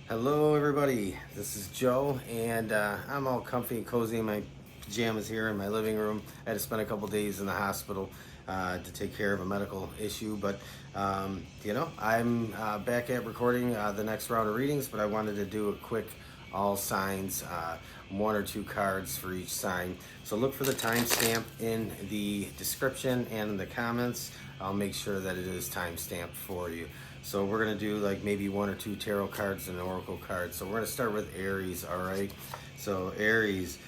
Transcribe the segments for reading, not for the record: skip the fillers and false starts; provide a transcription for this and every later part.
Hello everybody, this is Joe, and I'm all comfy and cozy in my pajamas here in my living room. I had to spend a couple days in the hospital to take care of a medical issue, but I'm back at recording the next round of readings, but I wanted to do a quick all signs, one or two cards for each sign. So look for the timestamp in the description and in the comments. I'll make sure that it is timestamped for you. So we're going to do like maybe one or two tarot cards and an oracle card. So we're going to start with Aries, all right? So Aries,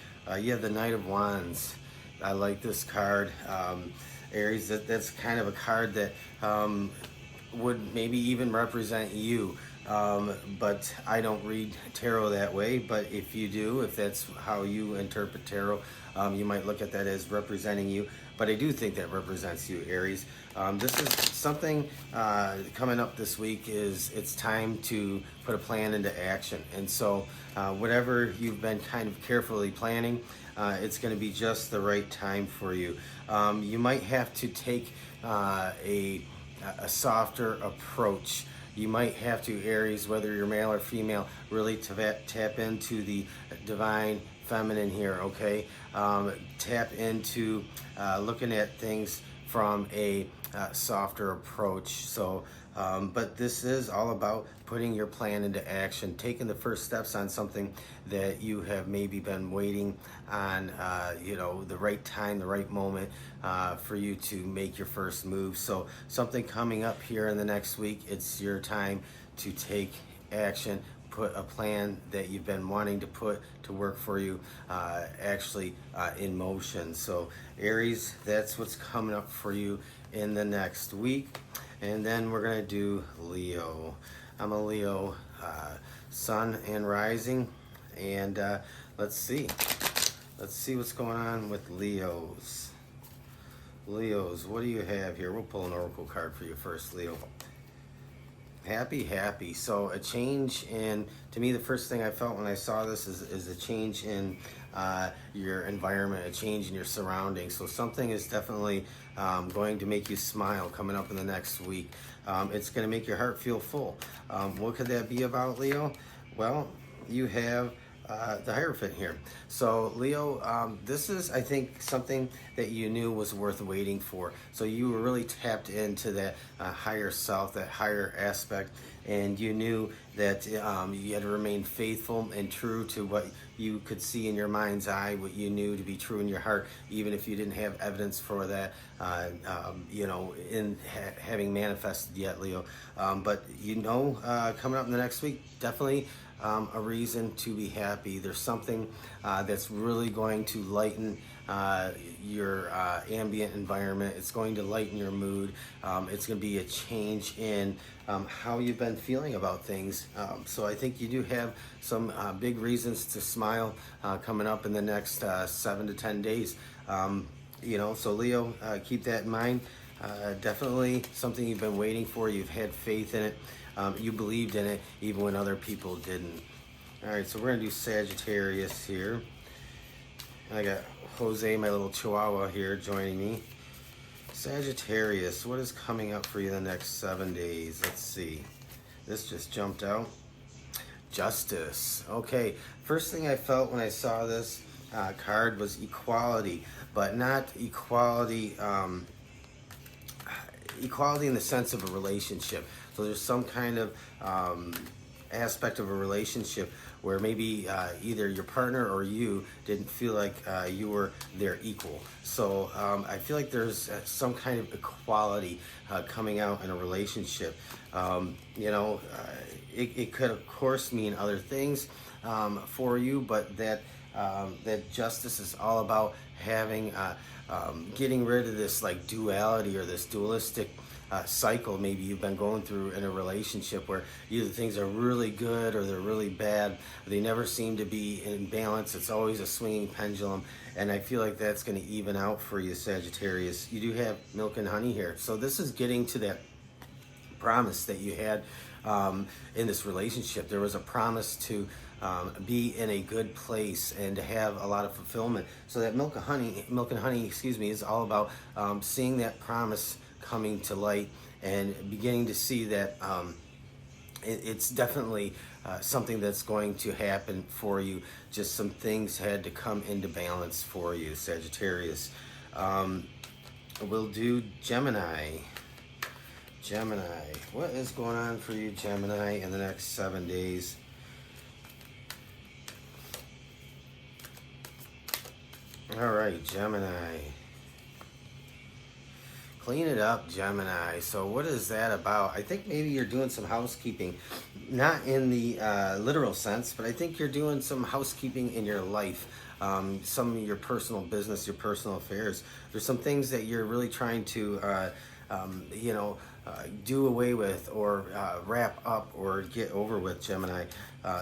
you have the Knight of Wands. I like this card. Aries, that's kind of a card that would maybe even represent you. But I don't read tarot that way. But if you do, if that's how you interpret tarot, you might look at that as representing you. But I do think that represents you, Aries. This is something coming up this week. It's time to put a plan into action. And so whatever you've been kind of carefully planning, it's going to be just the right time for you. You might have to take a softer approach. You might have to, Aries, whether you're male or female, really tap into the divine feminine here, okay? Tap into looking at things from a softer approach. So, but this is all about putting your plan into action, taking the first steps on something that you have maybe been waiting on, the right time, the right moment for you to make your first move. So something coming up here in the next week, it's your time to take action, put a plan that you've been wanting to put to work for you actually in motion. So Aries, that's what's coming up for you in the next week. And then we're gonna do Leo. I'm a Leo, sun and rising, and let's see what's going on with Leos. Leos, what do you have here? We'll pull an oracle card for you first, Leo. Happy. So a change in, to me, the first thing I felt when I saw this is a change in your environment, a change in your surroundings. So something is definitely going to make you smile coming up in the next week. It's going to make your heart feel full. What could that be about, Leo? Well, you have the Hierophant here. So Leo, this is, I think, something that you knew was worth waiting for. So you were really tapped into that higher self, that higher aspect, and you knew that you had to remain faithful and true to what you could see in your mind's eye, what you knew to be true in your heart, even if you didn't have evidence for that, having manifested yet, Leo. But coming up in the next week, definitely a reason to be happy. There's something that's really going to lighten your ambient environment. It's going to lighten your mood. It's going to be a change in how you've been feeling about things. So I think you do have some big reasons to smile coming up in the next 7 to 10 days. So Leo, keep that in mind. Definitely something you've been waiting for. You've had faith in it. You believed in it even when other people didn't. All right, so we're gonna do Sagittarius here. I got Jose, my little chihuahua here, joining me. Sagittarius, what is coming up for you the next 7 days? Let's see. This just jumped out. Justice. Okay, first thing I felt when I saw this card was equality, but not equality equality in the sense of a relationship. So there's some kind of aspect of a relationship where maybe either your partner or you didn't feel like you were their equal. So I feel like there's some kind of equality coming out in a relationship. It could of course mean other things for you, but that justice is all about having getting rid of this like duality or this dualistic cycle maybe you've been going through in a relationship where either things are really good or they're really bad. They never seem to be in balance. It's always a swinging pendulum, and I feel like that's going to even out for you, Sagittarius. You do have milk and honey here, so this is getting to that promise that you had in this relationship. There was a promise to be in a good place and to have a lot of fulfillment. So that milk and honey, is all about seeing that promise coming to light and beginning to see that it's definitely something that's going to happen for you. Just some things had to come into balance for you, Sagittarius. We'll do Gemini. Gemini, what is going on for you, Gemini, in the next 7 days? All right, Gemini. Clean it up, Gemini. So what is that about? I think maybe you're doing some housekeeping, not in the literal sense, but I think you're doing some housekeeping in your life, some of your personal business, your personal affairs. There's some things that you're really trying to, do away with or wrap up or get over with, Gemini.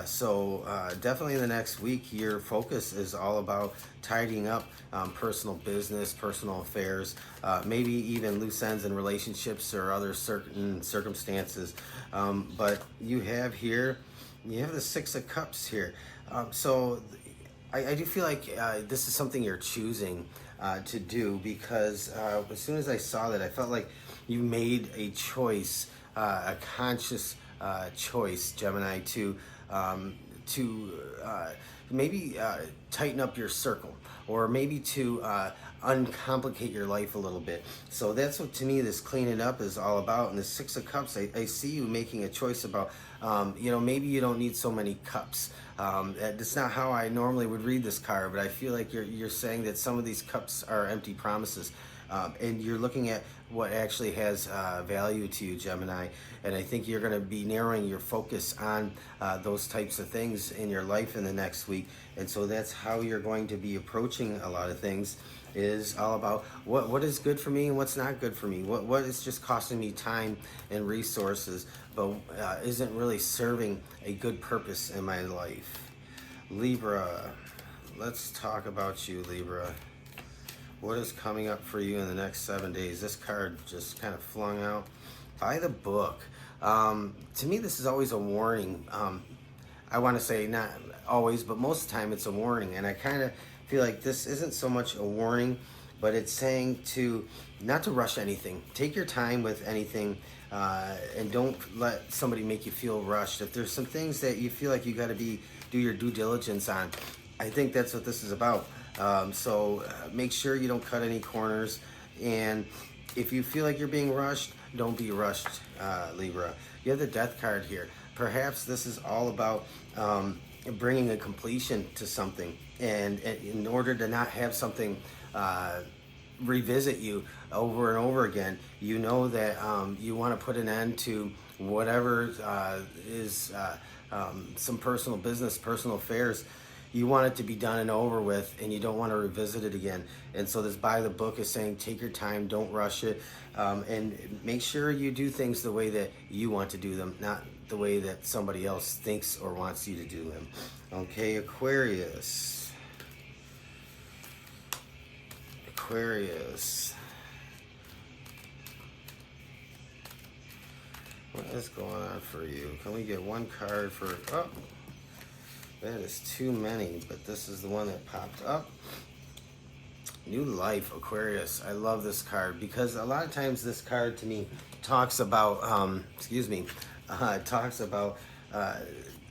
So definitely in the next week, your focus is all about tidying up personal business, personal affairs, maybe even loose ends in relationships or other certain circumstances. But you have here, you have the Six of Cups here. So I do feel like this is something you're choosing to do, because as soon as I saw that, I felt like you made a choice, a conscious choice, Gemini, to maybe tighten up your circle, or maybe to uncomplicate your life a little bit. So that's what, to me, this cleaning up is all about. And the Six of Cups, I see you making a choice about, maybe you don't need so many cups. That's not how I normally would read this card, but I feel like you're saying that some of these cups are empty promises. And you're looking at what actually has value to you, Gemini. And I think you're going to be narrowing your focus on those types of things in your life in the next week. And so that's how you're going to be approaching a lot of things, is all about what is good for me and what's not good for me. What is just costing me time and resources, but isn't really serving a good purpose in my life. Libra, let's talk about you, Libra. What is coming up for you in the next 7 days? This card just kind of flung out. By the book. To me, this is always a warning. I want to say not always, but most of the time it's a warning. And I kind of feel like this isn't so much a warning, but it's saying to not to rush anything. Take your time with anything, and don't let somebody make you feel rushed. If there's some things that you feel like you got to do your due diligence on, I think that's what this is about. So make sure you don't cut any corners, and if you feel like you're being rushed, don't be rushed, Libra. You have the Death card here. Perhaps this is all about bringing a completion to something, and in order to not have something revisit you over and over again, you know that you want to put an end to whatever is some personal business, personal affairs. You want it to be done and over with, and you don't want to revisit it again. And so this by the book is saying take your time, don't rush it, and make sure you do things the way that you want to do them, not the way that somebody else thinks or wants you to do them. Okay, Aquarius. Aquarius. What is going on for you? Can we get one card for... Oh, that is too many, but this is the one that popped up. New life, Aquarius. I love this card because a lot of times this card to me talks about, talks about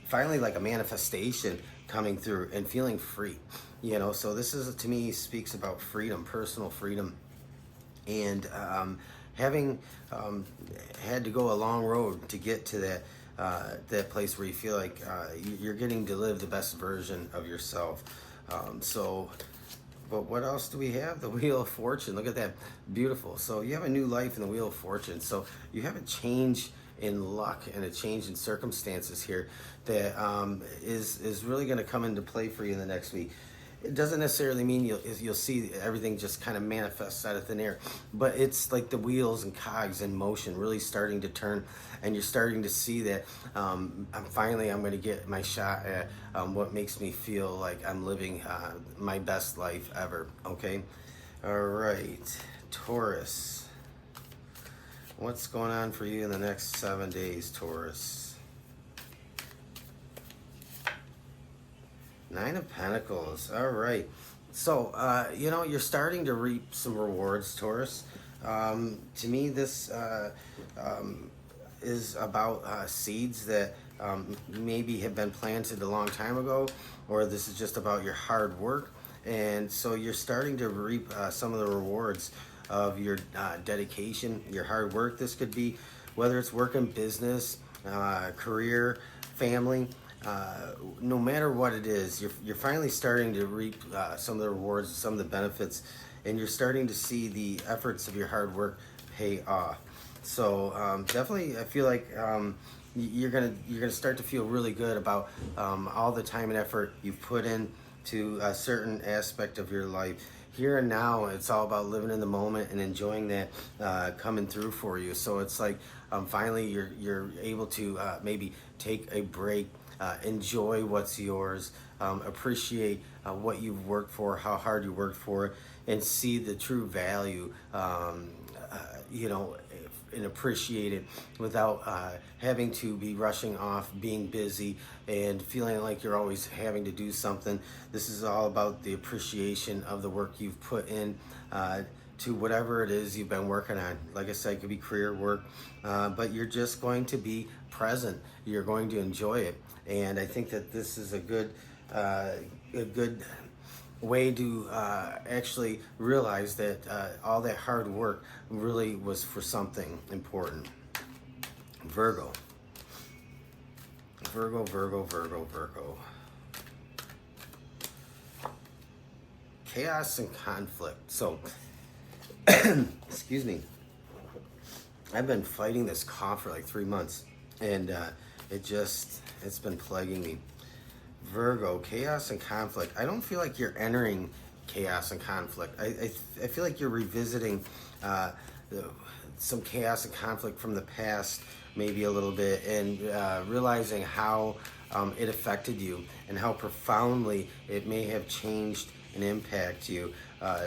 finally like a manifestation coming through and feeling free. So this is, to me, speaks about freedom, personal freedom, and having had to go a long road to get to that place where you feel like you're getting to live the best version of yourself. But what else do we have? The Wheel of Fortune. Look at that. Beautiful. So you have a new life in the Wheel of Fortune. So you have a change in luck and a change in circumstances here that is really going to come into play for you in the next week. It doesn't necessarily mean you'll see everything just kind of manifests out of thin air, but it's like the wheels and cogs in motion really starting to turn, and you're starting to see that I'm going to get my shot at what makes me feel like I'm living my best life ever. Okay, all right, Taurus. What's going on for you in the next 7 days, Taurus? Nine of Pentacles. All right. So, you're starting to reap some rewards, Taurus. To me, this, is about seeds that maybe have been planted a long time ago, or this is just about your hard work. And so you're starting to reap some of the rewards of your dedication, your hard work. This could be whether it's work in business, career, family, no matter what it is, you're finally starting to reap some of the rewards, some of the benefits, and you're starting to see the efforts of your hard work pay off. So definitely, I feel like you're gonna start to feel really good about all the time and effort you've put in to a certain aspect of your life. Here and now, it's all about living in the moment and enjoying that coming through for you. So it's like finally you're able to maybe take a break, enjoy what's yours, appreciate what you've worked for, how hard you worked for it, and see the true value, you know, and appreciate it without having to be rushing off, being busy, and feeling like you're always having to do something. This is all about the appreciation of the work you've put in to whatever it is you've been working on. Like I said, it could be career work, but you're just going to be present. You're going to enjoy it, and I think that this is a good way to actually realize that all that hard work really was for something important. Virgo. Virgo, Virgo, Virgo, Virgo. Chaos and conflict. So, excuse me. I've been fighting this cough for like 3 months, and it's been plaguing me. Virgo, chaos and conflict. I don't feel like you're entering chaos and conflict. I feel like you're revisiting some chaos and conflict from the past, maybe a little bit, and realizing how it affected you and how profoundly it may have changed and impacted you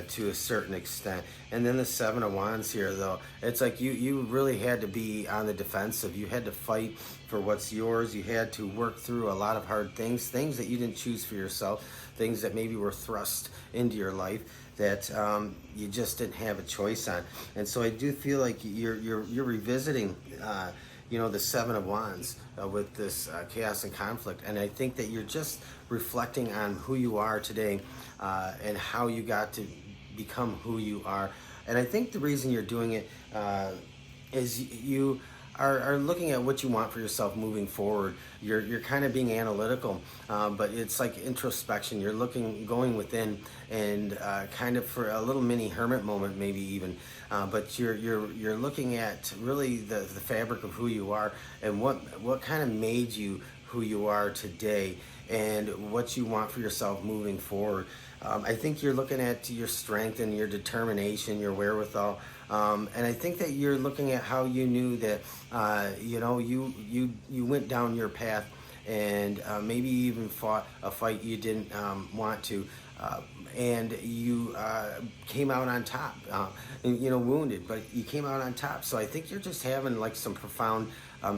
to a certain extent. And then the Seven of Wands here, though, it's like you really had to be on the defensive. You had to fight for what's yours. You had to work through a lot of hard things that you didn't choose for yourself, things that maybe were thrust into your life that you just didn't have a choice on. And so I do feel like you're revisiting the Seven of Wands with this chaos and conflict. And I think that you're just reflecting on who you are today and how you got to become who you are. And I think the reason you're doing it is you are looking at what you want for yourself moving forward. You're kind of being analytical, but it's like introspection. You're going within, and kind of for a little mini hermit moment, maybe even. But you're looking at really the fabric of who you are and what kind of made you who you are today, and what you want for yourself moving forward. I think you're looking at your strength and your determination, your wherewithal. And I think that you're looking at how you knew that, you went down your path and maybe even fought a fight you didn't want to, and you came out on top, wounded, but you came out on top. So I think you're just having like some profound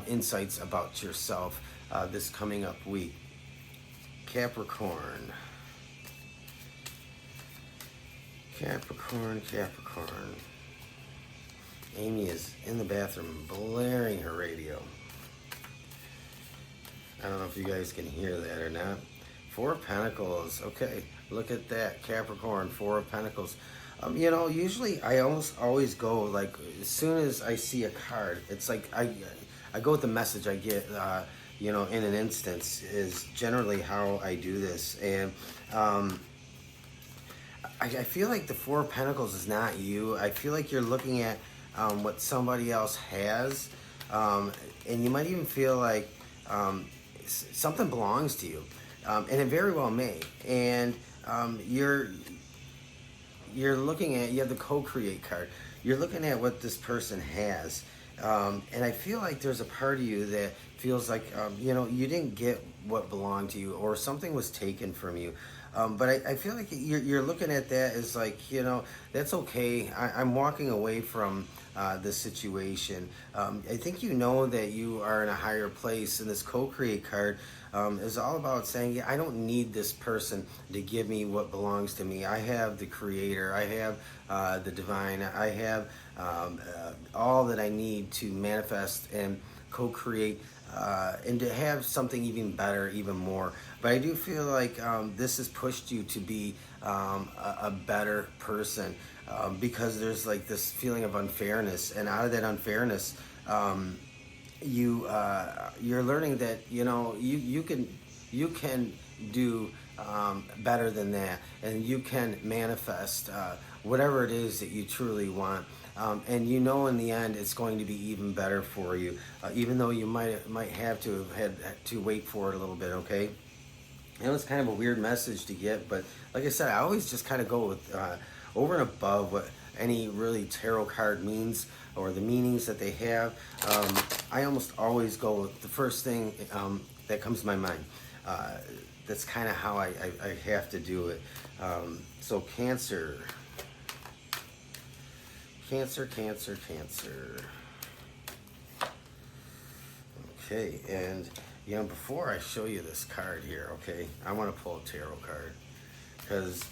insights about yourself this coming up week. Capricorn. Capricorn. Amy is in the bathroom blaring her radio. I don't know if you guys can hear that or not. Four of Pentacles. Okay, look at that. Capricorn, Four of Pentacles. Usually I almost always go, like, as soon as I see a card, it's like I go with the message I get, in an instance, is generally how I do this. And I feel like the Four of Pentacles is not you. I feel like you're looking at what somebody else has, and you might even feel like something belongs to you, and it very well may. And you're looking at, you have the co-create card. You're looking at what this person has, and I feel like there's a part of you that feels like you didn't get what belonged to you, or something was taken from you. But I feel like you're looking at that as like, that's okay. I'm walking away from the situation. I think you know that you are in a higher place, and this co-create card is all about saying, I don't need this person to give me what belongs to me. I have the Creator. I have the Divine. I have all that I need to manifest and co-create, and to have something even better, even more. But I do feel like this has pushed you to be a better person, because there's like this feeling of unfairness, and out of that unfairness, you're learning that you can do better than that, and you can manifest whatever it is that you truly want. And in the end it's going to be even better for you, even though you might have to have had to wait for it a little bit. Okay, it was kind of a weird message to get, but like I said, I always just kind of go with over and above what any really tarot card means or the meanings that they have. I almost always go with the first thing that comes to my mind. That's kind of how I have to do it. So Cancer. Cancer. Okay, and before I show you this card here, okay, I want to pull a tarot card because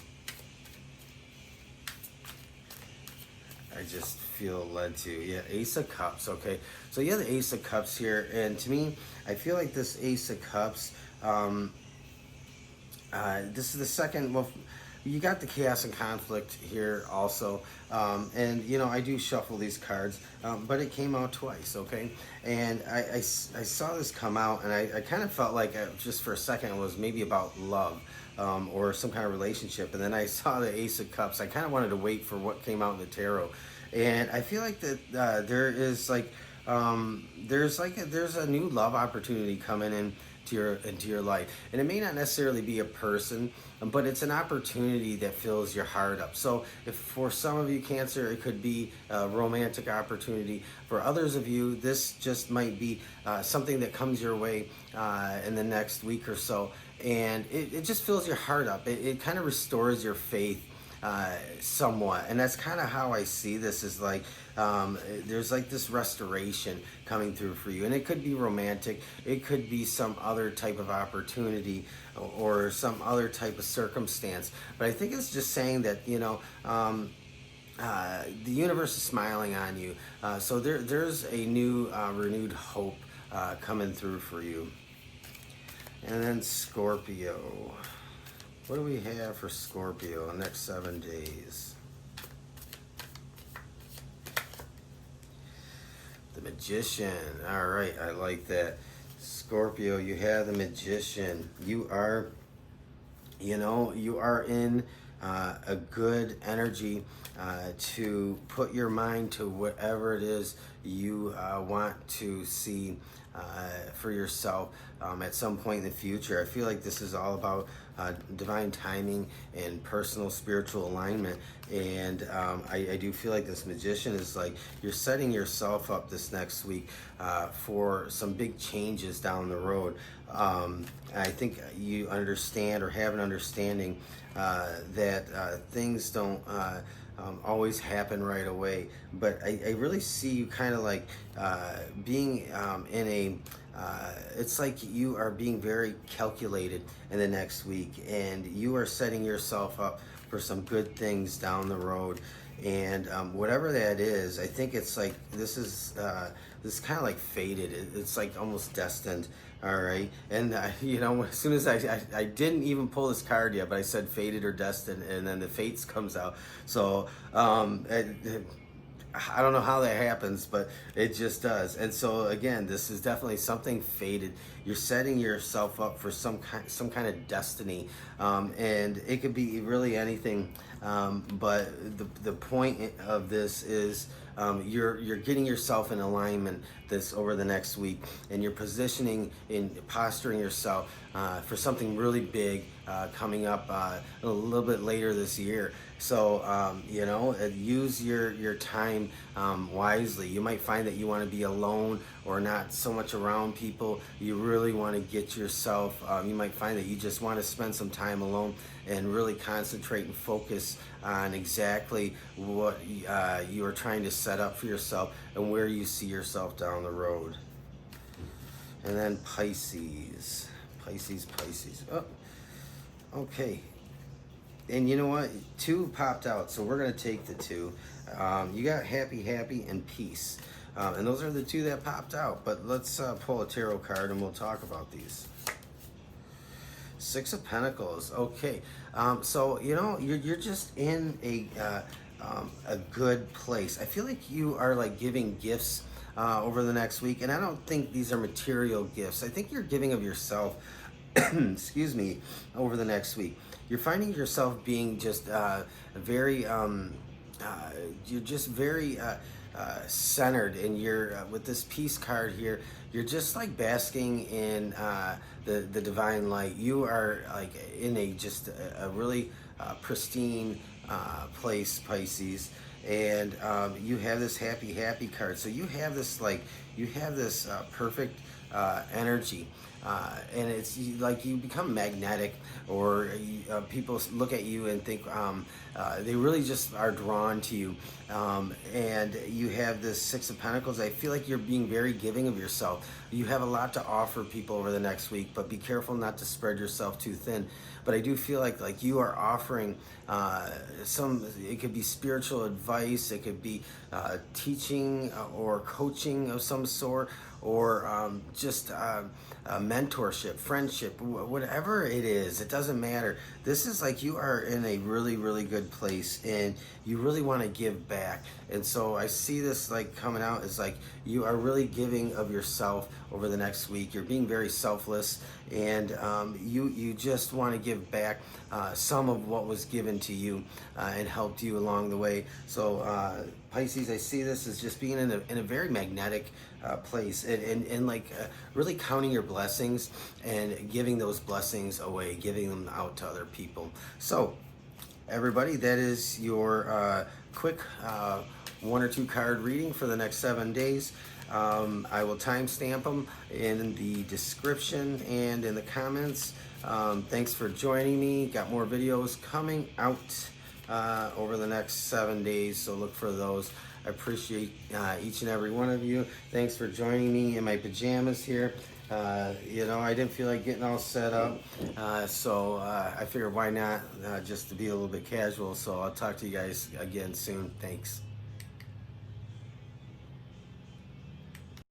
I just feel led to. Yeah, Ace of Cups. Okay, so you have the Ace of Cups here, and to me, I feel like this Ace of Cups. This is the second. Well, you got the chaos and conflict here also, and I do shuffle these cards, but it came out twice. Okay, and I saw this come out, and I kind of felt like just for a second it was maybe about love. Or some kind of relationship, and then I saw the Ace of Cups. I kind of wanted to wait for what came out in the tarot, and I feel like that there's a new love opportunity coming into your life, and it may not necessarily be a person, but it's an opportunity that fills your heart up. So if for some of you Cancer, it could be a romantic opportunity. For others of you, this just might be something that comes your way in the next week or so, and it just fills your heart up. It kind of restores your faith somewhat, and that's kind of how I see this. Is like there's like this restoration coming through for you, and it could be romantic, it could be some other type of opportunity or some other type of circumstance, but I think it's just saying that the universe is smiling on you, so there's a new renewed hope coming through for you. And then Scorpio. What do we have for Scorpio the next 7 days? The Magician. All right, I like that. Scorpio, you have the Magician. You are in a good energy to put your mind to whatever it is you want to see for yourself at some point in the future. I feel like this is all about divine timing and personal spiritual alignment, and I do feel like this Magician is like you're setting yourself up this next week for some big changes down the road. I think you understand or have an understanding that things don't always happen right away, but I really see you kind of like being in a it's like you are being very calculated in the next week, and you are setting yourself up for some good things down the road. And whatever that is, I think it's like this is kind of like fated. It's like almost destined. All right, and as soon as I didn't even pull this card yet, but I said fated or destined, and then the fates comes out. So I don't know how that happens, but it just does. And so again, this is definitely something fated. You're setting yourself up for some kind of destiny, and it could be really anything. But the point of this is you're getting yourself in alignment this over the next week, and you're positioning and posturing yourself for something really big coming up a little bit later this year. So use your time wisely. You might find that you want to be alone or not so much around people. You really want to get yourself, you might find that you just want to spend some time alone and really concentrate and focus on exactly what you are trying to set up for yourself and where you see yourself down the road. And then Pisces. Oh, okay. And you know what? 2 popped out, so we're going to take the 2. You got happy, and peace. And those are the two that popped out. But let's pull a tarot card and we'll talk about these. Six of Pentacles. Okay, so you know you're just in a good place. I feel like you are like giving gifts over the next week, and I don't think these are material gifts. I think you're giving of yourself. Excuse me, over the next week. You're finding yourself being just very. You're just very. Centered, and you're with this peace card here, you're just like basking in the divine light. You are like in a really pristine place, Pisces, and you have this happy card. So you have this perfect energy. And it's like you become magnetic, or people look at you and think they really just are drawn to you. And you have this Six of Pentacles. I feel like you're being very giving of yourself. You have a lot to offer people over the next week, but be careful not to spread yourself too thin. But I do feel like you are offering it could be spiritual advice, it could be teaching or coaching of some sort, or just mentorship, friendship, whatever it is, it doesn't matter. This is like you are in a really good place, and you really want to give back. And so I see this like coming out as like you are really giving of yourself over the next week. You're being very selfless, and you just want to give back some of what was given to you and helped you along the way. So Pisces, I see this as just being in a very magnetic place, and like really counting your blessings and giving those blessings away, giving them out to other people. So everybody, that is your quick 1 or 2 card reading for the next 7 days. I will timestamp them in the description and in the comments. Thanks for joining me. Got more videos coming out over the next 7 days, so look for those. I appreciate each and every one of you. Thanks for joining me in my pajamas here. You know, I didn't feel like getting all set up, so I figured why not just to be a little bit casual. So I'll talk to you guys again soon. Thanks.